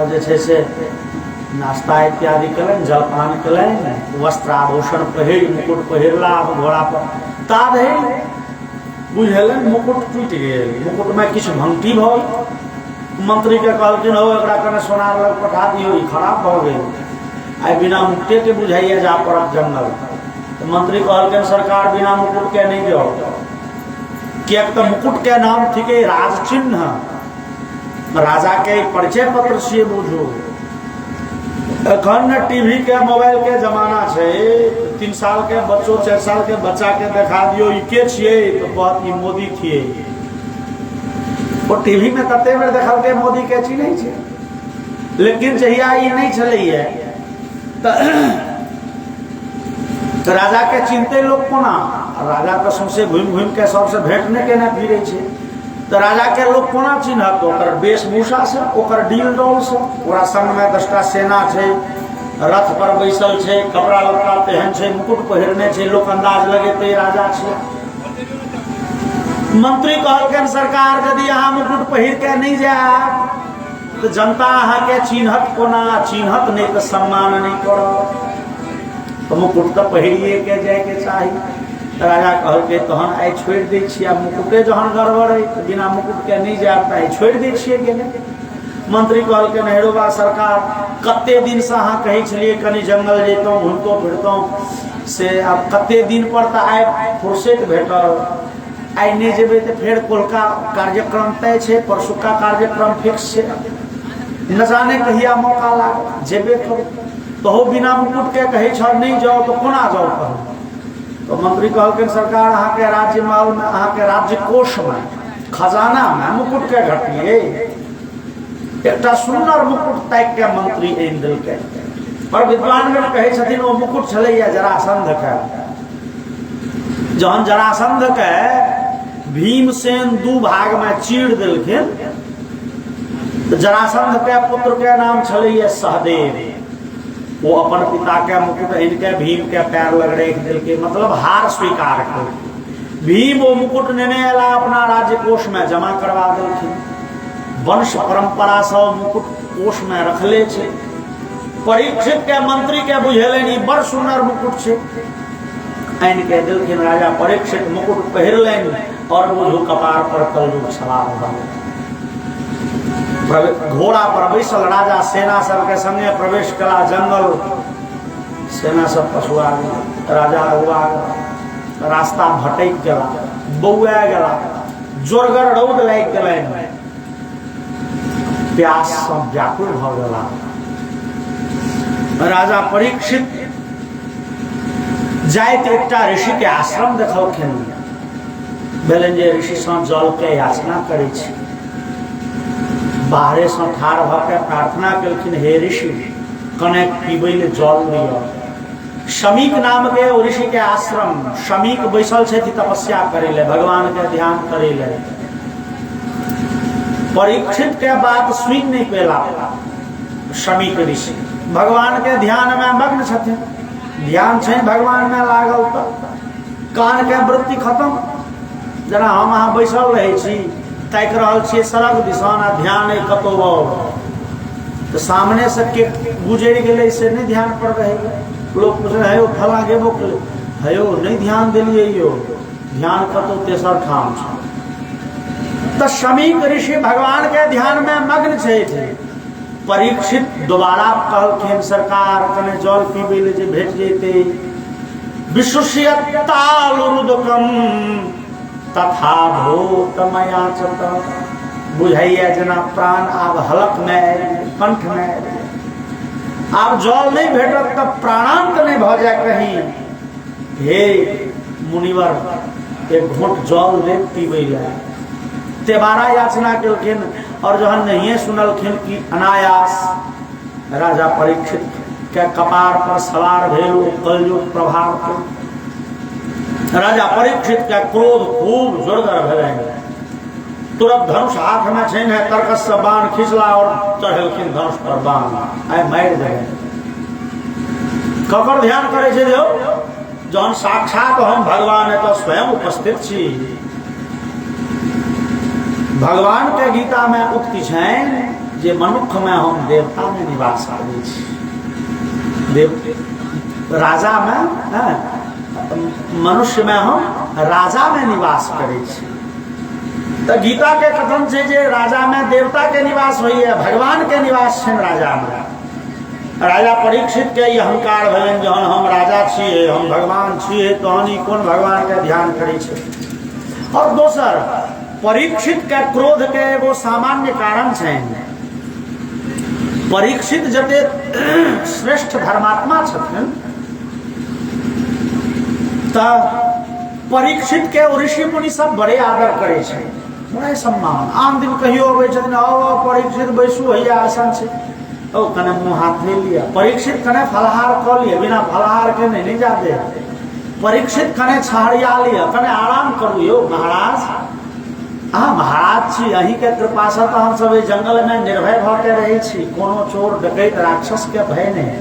जे छै से नाश्ता इत्यादि कलन, जलपान कलन, वस्त्र आभूषण पहिर मुकुट पहिरला घोड़ा पर। ताधे बुझेलन मुकुट टूटि गेल। मुकुट में किछु भंगटी भल। मंत्री के कहलखिन हो एकरा कने सोनार लग पठा दियो, ई खराब भ गेल। आई बिना मुकुटे के बुझाइए जा पड़त जंगल। तो मंत्री कहलखिन सरकार बिना मुकुट के नहीं जाओ, कियाक तो मुकुट के नाम थिके राज चिन्ह, राजा के परिचय पत्र से बुझो। अखन टीवी के मोबाइल के जमाना छै। 3 साल के बच्चों 4 साल के बच्चा के देखा दियो ई के छिए तो कहत ई मोदी थिए। वो टीवी में कते बेर देखल के मोदी के चिन्है छै। लेकिन जहिया ई नहीं छलैया तो राजा के चिन्हते लोग कोना। राजा के सौंसे घुमि घुमि के सबसे भेंट नहीं केने फिरे छै। तो राजा के लोग कोना चिन्हत? ओकर वेशभूषा से, ओकर डील डौल से। पूरा संग में 10टा सेना छै, रथ पर बैसल छै, कपड़ा लत्ता पहन छै, मुकुट पहिरने छै, लोक अंदाज लगेते राजा छै। मंत्री कहलखिन सरकार यदि अहाँ मुकुट पहिर के नहीं जायब तो जनता अहाँ के चिन्हत कोना? चिन्हत नहीं तो सम्मान नहीं करत। तो मुकुट तो पहिरिए के जाए के चाही। राजा कहलके तहन आई छोड़ दै छियै। मुकुटे जहन गड़बड़ है तो बिना मुकुट के नहीं जायब तो आई छोड़ दै छियै गेले। मंत्री कहलके नेहरू बा सरकार कते दिन से अहाँ कहै छलिए कनी जंगल जैतौं घुमतौं फिरतौं से अब कते दिन पर तो आई फुर्सत भेटल। आई नहीं जेबै तो फिर कोलका कार्यक्रम तय छै, परसुका कार्यक्रम फिक्स छै, न जाने कहिया मौका लाग जेबे करू। तो हो बिना मुकुट के कहै छ नहीं जाओ तो कोना जाओ कहू? तो मंत्री कहलखिन सरकार अहाँ के राज्य माल में, अहाँ के राज्य कोष में, खजाना में मुकुट के घटिए। एकटा सुंदर मुकुट ताकि के मंत्री आनि देलकै। पर विद्वान में कहै छथिन ओ मुकुट छलैया जरासंध के। जहन जरासंध के भीमसेन 2 भाग में चीर देलखिन तो जरासंध के पुत्र के नाम छलैया सहदेव। वो अपन पिता के मुकुट आनि के भीम के पैर लग रख दिल के, मतलब हार स्वीकार कर। भीम वो मुकुट नेने अला अपना राज्य कोष में जमा करवा देलखिन। वंश परंपरा सब मुकुट कोष में रखले छे। परीक्षित के मंत्री के बुझेलनि बड़ सुंदर मुकुट छे, आइन के देलखिन। राजा परीक्षित मुकुट पहिरलनि और बुझू कपार पर कलयुग सवार भ गेल। घोड़ा पर बैसल राजा सेना सब के संगे प्रवेश कला जंगल। सेना सब पछुआ गेल, राजा हुआ रास्ता भटक गया, बौआ गया, जोरगर रौद लाग गेलनि, प्यास सब व्याकुल भ गेला। राजा परीक्षित जाइत एकटा ऋषि के आश्रम देखलखिन, भेलनि जे ऋषि सँ जल के याचना करै छी। बाहरे सँ ठाढ़ भ के प्रार्थना केलखिन, हे ऋषि कने पीबै ले जल दिअ। शमीक नाम के ओ ऋषि के आश्रम, शमीक बैसल छथि तपस्या करे ले, भगवान के ध्यान करे ले। परीक्षित के बात सुनि नहीं पेला शमीक ऋषि, भगवान के ध्यान में मग्न छथिन। ध्यान छै भगवान में लागल त कान के वृत्ति खत्म। जेना हम अहाँ बैसल रहे छी, ताकि रहल छियै सड़क दिसन आ ध्यान है कतौ और, तो सामने से के गुजर गेलै से नहीं ध्यान पर रहे। लोग पूछे है फला गेबो केलै, हेयो नहीं ध्यान देलिए, यो ध्यान कतौ तेसर ठाम छै। तो शमीक ऋषि भगवान के ध्यान में मग्न छथि। परीक्षित दोबारा कहलखिन, सरकार कने जल पीबै ले जे भेट जैते। विशुष्यतालुरुदकम तथा भूतमया चत। बुझाइया जना प्राण आब हलक में, कंठ में, आब जल नहीं भेटत तब प्राणांत नहीं भ जाए कहीं। हे मुनिवर एक घोट जल दे पीबै ले। तेबारा याचना केलखिन और जहन नहीं सुनलखिन कि अनायास राजा परीक्षित के कपार पर सवार भेल कलयुग प्रभाव के। राजा परीक्षित के क्रोध खूब जोरदार भेलनि। तुरंत धनुष हाथ में छीन है, तरकस से बाण खींचला और चढ़ेलखिन धनुष पर बाण, आइ मारि देलनि। ककर ध्यान करे छे देव, जहन साक्षात हम भगवान है तो स्वयं उपस्थित छी। भगवान के गीता में उक्ति छनि जे मनुष्य में हम देवता में निवास करै छी। देव राजा में मनुष्य में हम राजा में निवास करे छी। तो गीता के कथन छै जे राजा में देवता के निवास होइए, भगवान के निवास छनि राजा में। राजा परीक्षित के अहंकार भेलनि, जहन हम राजा छियै, हम भगवान छियै, तहन ई कोन भगवान के ध्यान करै छै। और दोसर परीक्षित के क्रोध के एगो सामान्य कारण छनि। परीक्षित जते श्रेष्ठ धर्मात्मा छथिन, परीक्षित के ऋषि मुनि सब बड़े आदर करे छै, बड़े सम्मान। आन दिन कहियो अबै छथिन, आओ परीक्षित बैसू, हैया आसन छै, ओ कने मुँह हाथ ले लिया। परीक्षित कने फलाहार कर लिया, बिना फलाहार के नहीं जाते। परीक्षित कने छाड़िया लिया, कने आराम करू यो महाराज। अहाँ महाराज छी, अहीं के कृपा से तो हम सब जंगल में निर्भय भ के रहे छी, कोनो चोर डकैत राक्षस के भय नहीं।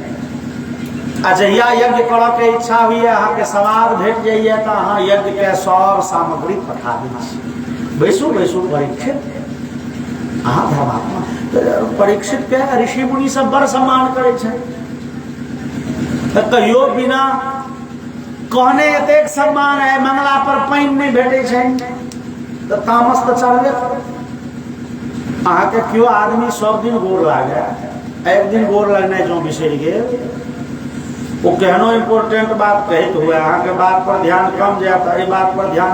आ जहिया यज्ञ करऽ के इच्छा हुई अहाँ के सवार भेट जाइए तो अहाँ यज्ञ के सब सामग्री पठा दै छी। बैसू बैसू परीक्षित, अहाँ धर्मात्मा। परीक्षित के ऋषि मुनि सब बड़ सम्मान करे छै। तो कहियो बिना कहने एतेक सम्मान है, मंगला पर पानि नहीं भेटे छै तो तामस तो चढ़बे करे। अहाँ के क्यों आदमी सब दिन गोर लागे, एक दिन गोर लगना जो बिसरि गेल, वो कहनो इम्पोर्टेंट बात कहते हुए अहाँ के बात पर ध्यान कम जाता है, बात पर ध्यान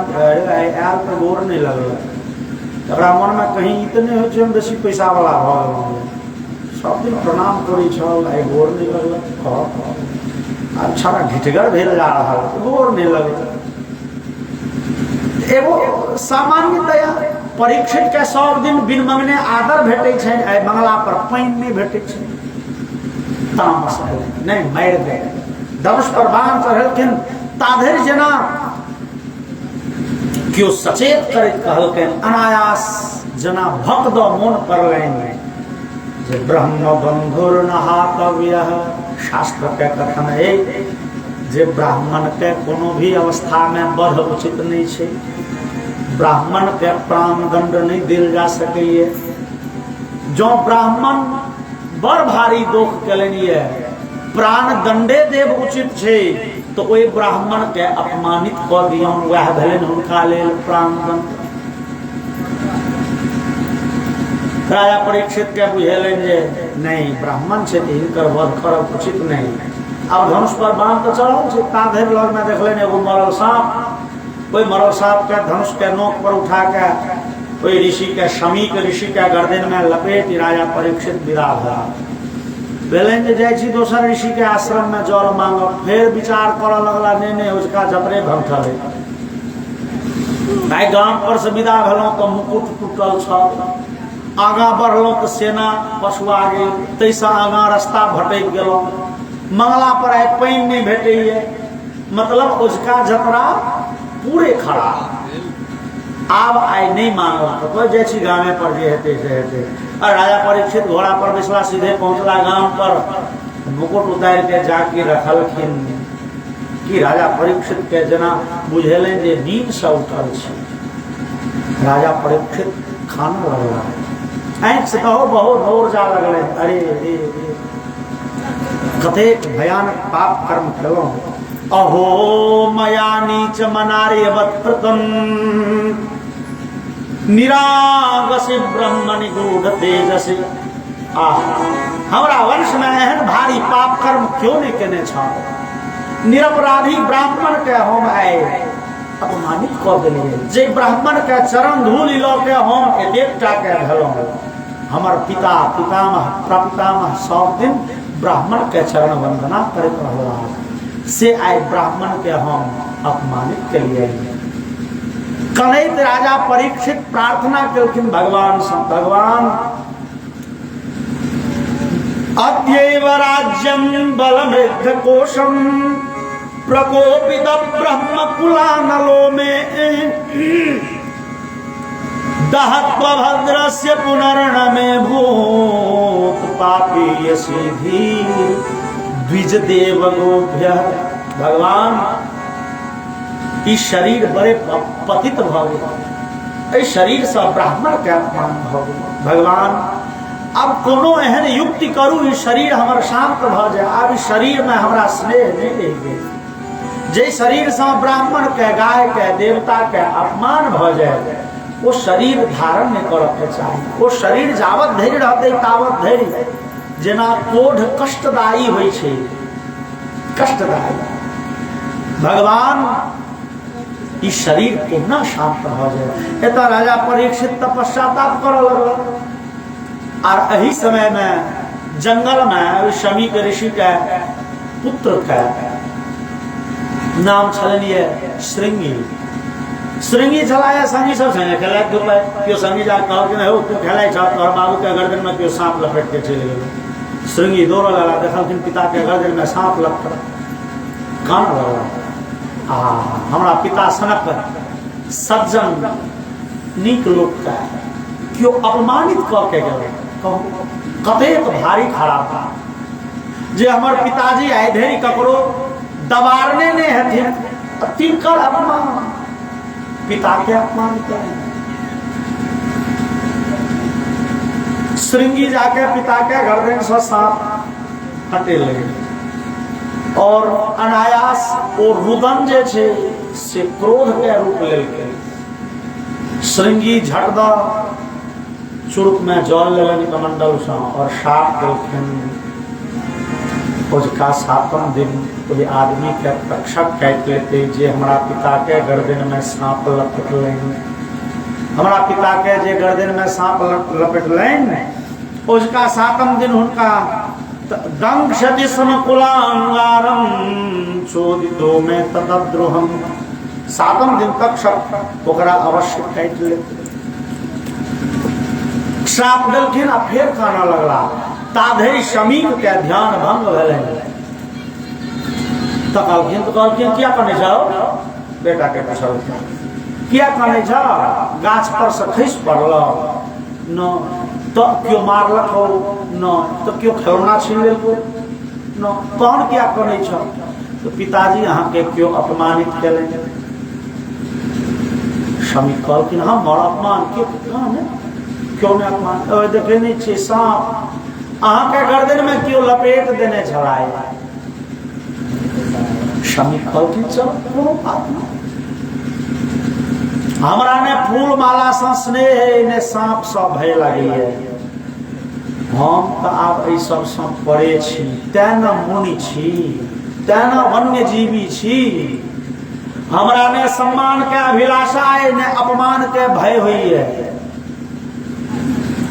आयल तो गोर नहीं लगल। तकरा मन में कहीं इतने हो बेसी पैसा वाला भ सब दिन प्रणाम करी छल, आई गोर नहीं लगल। अच्छा घिटगर भेल जा रहा, गोर नहीं लगल। एगो सामान्यतया परीक्षित के सब दिन बिन मंगने आदर भेटे छै, आई मंगला पर पानि नहीं भेटे छै। तामस नहीं मारि दे, धनुष पर बाण चढ़ेलखिन। ताधरि जेना क्यों सचेत करैत कहलखिन, अनायास जना भक्त द मोन पड़लनि जे ब्रह्म बंधुर नहातव्य। शास्त्र के कथन है जे ब्राह्मण के कोनो भी अवस्था में वध उचित नहीं है, ब्राह्मण के प्राण दंड नहीं दिल जा सकैए। जो ब्राह्मण बड़ भारी दोष कलनिए प्राण दंडे देव उचित है, तो ओहि ब्राह्मण के अपमानित कऽ दियौन, वह भेलनि हुनका लेल प्राण दंड। राजा परीक्षित के बुझेलनि जे नहीं ब्राह्मण छै तऽ हिनकर वध करब उचित नहीं। अब धनुष पर बाण तो चढ़ल छै, ता धरि लग में देखलनि एगो मरल सांप। ओहि मरल सांप के धनुष के नोक पर उठा के ओहि ऋषि के शमी के ऋषि के गर्दन में लपेट राजा परीक्षित विदा भेलनि जे जाइ छी दोसर ऋषि के आश्रम में जल मांगब। फेर विचार करऽ लगला, नहीं उसका जतरे भंगठल है। भाई गांव पर से विदा भेलहुँ तो मुकुट टूटल छल, आगाँ बढ़लहुँ तो सेना पछुआ गेल, तैसा आगाँ रास्ता भटक गेलहुँ। मंगला पर आइ पानि नहीं भेटैए, मतलब उसका जतरा पूरे खराब। आब आइ नहीं मांगब तो जाइ छी गामे पर जे हेतै से हेतै। और राजा परीक्षित घोड़ा पर बैसला, सीधे पहुंचला गांव पर। मुकुट उतारि के जाके रखलखिन कि राजा परीक्षित के जेना बुझेलनि जे नींद से उठल छै। राजा परीक्षित खाना लगला, आँखि से कहो बहुत नोर जा लगलै। अरे कतेक भयानक पाप कर्म केलहुँ। अहो मया नीच मनार्यवत् कृतं निरागसि ब्रह्म निगूढ़ तेजसि। हमरा वंश में एहन भारी पाप कर्म क्यों नहीं केने छौ? निरपराधी ब्राह्मण के हम आए अपमानित कऽ देलियै। जे ब्राह्मण के चरण धूल लऽ के हम एतेकटा के भेलहुँ। हमर पिता पितामह प्रपितामह सब दिन ब्राह्मण के चरण वंदना करैत रहला, से आइ ब्राह्मण के हम अपमानित केलियै। कनैत राजा परीक्षित प्रार्थना केलखिन भगवान से, भगवान अद्यैव राज्यं बलमृद्ध कोशं प्रकोपित ब्रह्म कुलानलो में दहत्व भद्रस्य पुनर्न में भूत पापी यसीधी द्विज देव गोभ्य। भगवान इस शरीर बड़े पतित भ गेल, इस शरीर से ब्राह्मण के अपमान भ गेल। भगवान अब कोनो एहन युक्ति करू इस शरीर हमर शांत भ जाए। अब इस शरीर में हमरा स्नेह नहीं रह गेल। जे शरीर से ब्राह्मण के गाय के देवता के अपमान भ जाए, वो शरीर धारण नहीं करऽ के चाही। वो शरीर जावत धरि रहते तावत धरि जेना कोढ़ कष्टदायी होइ छै, कष्टदायी। भगवान इस शरीर को न शांत हो जाए। एतऽ राजा परीक्षित तपस्याताप करऽ लगल। और एही समय में जंगल में शमी के ऋषि के पुत्र के नाम छलनिए श्रृंगी। श्रृंगी छलाए संगी सब संगे खेलाइत धुपाइत। केओ संगी जाके कहलखिन हो तू खेलाइ छ, तोहर बाबू के गर्दन में केओ सांप लपेट के चलि गेल। श्रृंगी दौड़ऽ लगला, देखलखिन पिता के गर्दन में सांप लपटल, कानऽ लगला। हमरा पिता सनक सज्जन नीक लोक के केओ अपमानित कऽ के गेल, कतेक भारी खराब बात जे हमर पिताजी आइ धरि ककरो दबारने नहीं हेथिन, तिनकर अपमान, पिता के अपमान करें। श्रृंगी जाके पिता के गर्दन से सांप हटे लगे और अनायास ओ रुदन जे छे से क्रोध के रूप लेलकै। श्रृंगी झट द चुरुक में जल लेलन कमंडल से और साप देलखिन। उसका सातम दिन कोई आदमी के रक्षक काटि लेते जे हमरा पिता के गर्दन में सांप लपेटलनि। हमरा पिता के जे गर्दन में सांप लपेटलनि, उसका सातम दिन हुनका दंक्षति समकुलांगारम चोदितो में तद्द्रोहम। सातम दिन तक सब ओकरा अवश्य काटि लेते। श्राप देलखिन आ फेर खाना लगला। ताधरि शमीक के ध्यान भंग भेलनि। कहलखिन किया कने जाओ? बेटा के पूछलखिन किया कने जाओ? गाछ पर से खसि पड़ल न, तो क्यों मारलक न, तो क्यों खिलौना छीन लेलको न, तहन क्या कने छ? तो पिताजी अहाँ के क्यों अपमानित करेंगे? शमी कहलखिन हम और अपमान क्यों नहीं अपमान देखे नहीं छे सांप अहाँ के गर्दन में क्यों लपेट देने छलाए? शमी कहलखिन चल कोनो बात नहीं, हमरा ने फूल माला से स्नेह ने सांप सब भय लगी है, हम तो आब एहि सब से परे छी, तेना मुनि छी, तेना वन्य जीवी छी, हमरा ने सम्मान के अभिलाषा है ने अपमान के भय हुई है।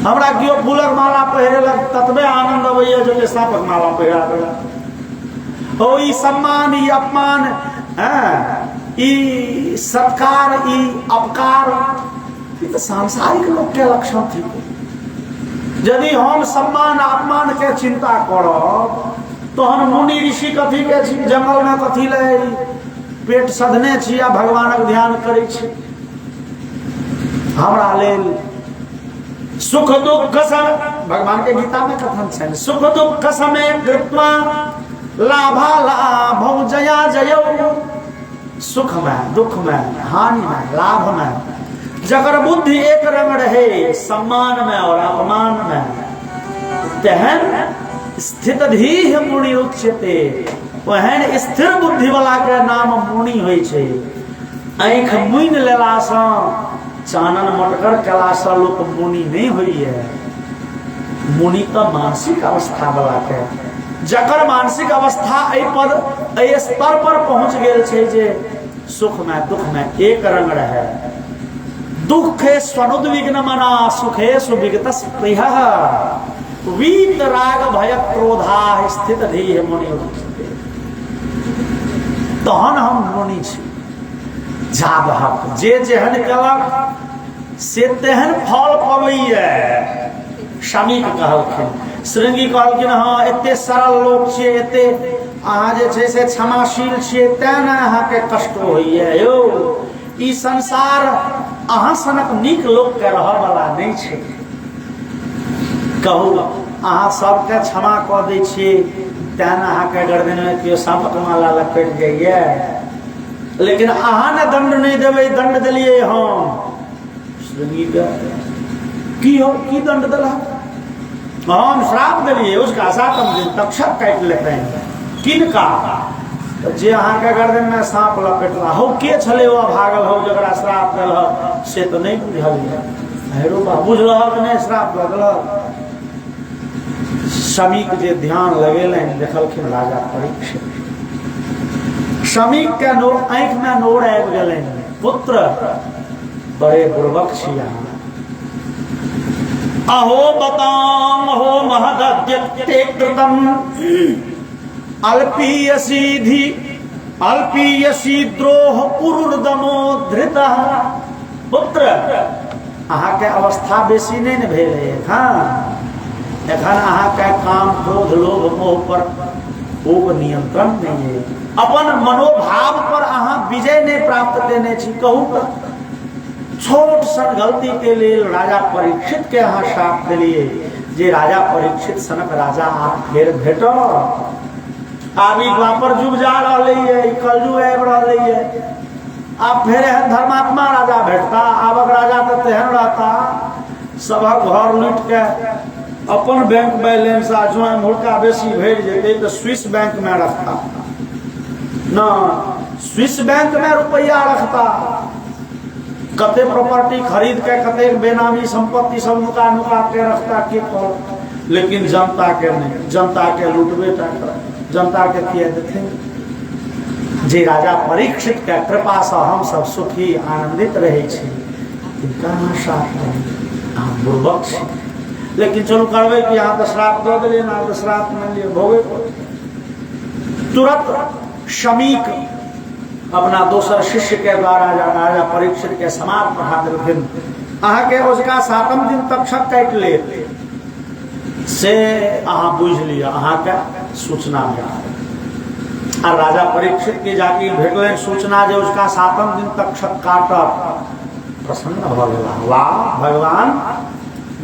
हमरा क्यों फूलक माला पहिरेलक ततबे आनंद अबैया जो कि सांपक माला पहिरा देलक। ओ ई सम्मान ई अपमान ई सत्कार ई अपकार ई तो सांसारिक लोक के लक्षण थी। यदि हम सम्मान अपमान के चिंता करब तो हम मुनि ऋषि कथी के छी, जंगल में कथी ले पेट सधने छी या भगवानक ध्यान करै छी। हमरा लेल सुख दुख भगवान के गीता में कथन छै, सुख दुख समय कृत्वा लाभा लाभ जया जयो। सुख में दुख में हानि में लाभ में जगर बुद्धि एक रंग रहे, सम्मान में और अपमान में, तेहन स्थित धीह मुनि उच्यते। वहन स्थिर बुद्धि वाला के नाम मुनि होय छै। आँख मुनि लेला सँ चानन मटकर केला सँ लोक मुनि नहीं होइए। मुनि तो मानसिक अवस्था वाला के, जकर मानसिक अवस्था एहि पद एहि स्तर पर पहुंच गेल छै जे सुख में दुख में एक रंग रहे। दुखे स्वनुद्विग्न मना सुखे सुविगत स्पृह वीत राग भय क्रोधा स्थित धीह मुनि उच्यते। तहन हम मुनि छी। जाबहक जे जेहन केलक से तेहन फल पबैया। शमीक कहलखिन, श्रृंगी कहलखिन हाँ एते सरल लोक छियै, एते अहाँ जे छै से क्षमाशील छियै, तें ने अहाँ के कष्ट होइया। यौ ई संसार अहाँ सनक नीक लोक के रहऽ वाला नहीं छै। कहू अहाँ सबके क्षमा कऽ दै छियै, तें ने अहाँ के गर्दन में केओ सांपक माला लपेट जाइए, लेकिन अहाँ ने दंड नहीं देबै, दंड देलिए हम। श्रृंगी के की हो की दंड दिला? हम श्राप दिलिए, उसका 7 दिन तक्षक काट लेते हैं। किनका? जे अहाँ के गर्दन में सांप लपेटला हो, के छले हो भागल हो जकरा श्राप देलक से तो नहीं बुझलिए। हेरो बा बुझलक नहीं श्राप लगलक। शमीक जे ध्यान लगेलनि देखलखिन राजा परीक्षित। शमीक के आँख में नोर आबि गेलनि, पुत्र बड़े बुर्बक छी अहाँ। अहो बताम अहो महदद्य कृतम अल्पीयसी द्रोह पुरुर्दमो धृतः। पुत्र अहाँ के अवस्था बेसी नहीं न भेल है। हाँ एखन अहाँ के काम क्रोध लोभ मोह पर खूब नियंत्रण नहीं है। अपन मनोभाव पर अहाँ विजय नहीं प्राप्त देने छी। कहू तो छोट सन गलती के लिए राजा परीक्षित के अहाँ श्राप दिलिए जे राजा परीक्षित सनक राजा आप फेर भेटो। आबी द्वापर जुग जा रही है, कलयुग आबि रही है, आप फेर एहन धर्मात्मा राजा भेटता। आबक राजा तो तेहन रहता सबक घर लूट के अपन बैंक बैलेंस आ जो मुल्का बेसी भेज जेते तो स्विस बैंक में रखता ना, स्विस बैंक में रुपया रखता। कते प्रॉपर्टी खरीद के कते बेनामी संपत्ति सब नुका नुका के रखता के कर, लेकिन जनता के नहीं, जनता के लूटबे टा कर, जनता के किए देते। जे राजा परीक्षित के कृपा से हम सब सुखी आनंदित रहे छी, कहाँ श्राप अहाँ बुर्बक छी। लेकिन चलू करबे कि अहाँ तो श्राप दऽ देलिए ना, तो श्राप नहीं लिए भोगे। तुरंत शमीक अपना दोसर शिष्य के द्वारा राजा परीक्षित के समाज पढ़ा देलखिन। अहाँ के उसका 7 दिन तक्षक काटि ले से अहाँ बुझ लिया, अहाँ के सूचना मिला। और राजा परीक्षित के जाके भेटल सूचना जो उसका 7 दिन तक्षक काटत, प्रसन्न भ गेला। वाह भगवान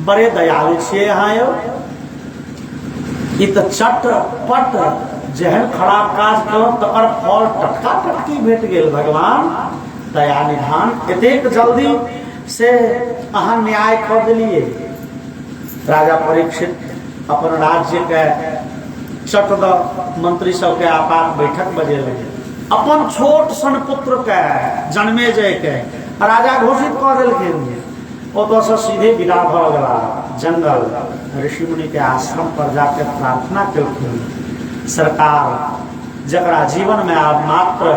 बड़े दयालु छियै अहाँ यौ। ई तो चट पट जेहन खराब काज कलम तकर फल टटका टटकी भेट गेल। भगवान दया निधान एतेक जल्दी से अहाँ न्याय कर दिलिए। राजा परीक्षित अपन राज्य के चट द मंत्री सबके आपात बैठक बजेले, अपन छोट सन पुत्र के जन्मेजय के राजा घोषित कर देलखिन। ओतऽ से सीधे विदा भ गेला जंगल, ऋषि मुनि के आश्रम पर जाके प्रार्थना केलखिन। सरकार जकरा जीवन में आब मात्र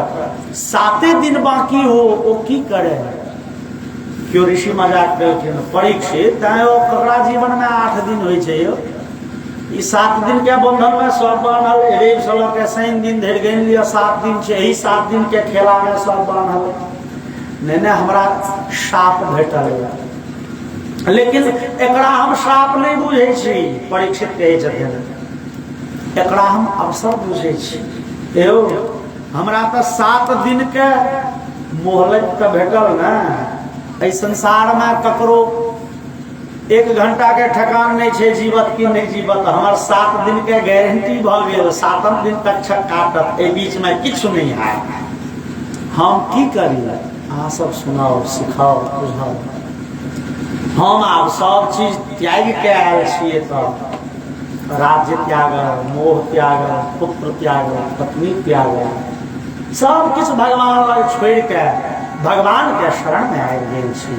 7 दिन बाकी हो ओ की करे। क्यों ऋषि मजाक केलखिन, परीक्षित ककरा जीवन में 8 दिन होइ छै यौ, ई 7 दिन के बंधन में सब बांधल, रेव सलह के शनि दिन धरि गन लिया 7 दिन छै, यही 7 दिन के खेला में सब बांधल। ने हमरा शाप भेटल, लेकिन एकरा हम शाप नहीं बुझे छी। परीक्षित कहे छथिन एकरा हम अवसर बुझे छी। यौ हमरा तो 7 दिन के मोहलत तो भेटल न। संसार में ककरो 1 घंटा के ठकान नहीं छे जीवत की नहीं जीवत। हमार 7 दिन के गारंटी भ गेल, 7 दिन तक काटत, ए बीच में किछु नहीं है। हम की करी, अहाँ सब सुनाओ, सिखाओ, बुझाओ। हम आब सब चीज त्याग के आयल छिए। तब राज्य त्याग, मोह त्याग, पुत्र त्याग, पत्नी त्याग, सब किछ भगवान लग छोड़ के भगवान के शरण में आबि गेल छी।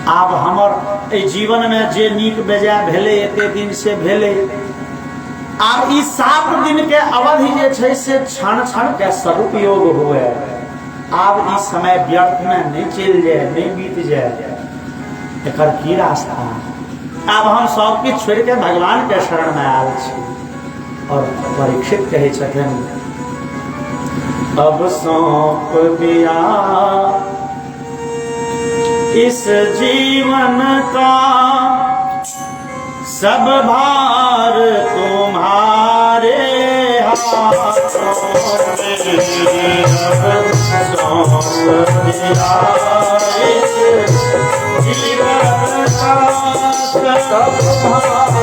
आब हमर ए जीवन में जे नीक बेजाय भेले एते दिन से भेले, आब ई 7 दिन के अवधि जे छै से क्षण क्षण के सदुपयोग हुए। आब ई समय व्यर्थ में नहीं चल जाए, नहीं बीत जाए, एकर की रास्ता। आब हम सब किछ छोड़ के भगवान के शरण में आयल छी। और परीक्षित कहे छथिन अब सौंप दिया इस जीवन का सब भार तुम्हारे हाथों में। अब सौंप दिया इस जीवन का सब भार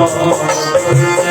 Oh,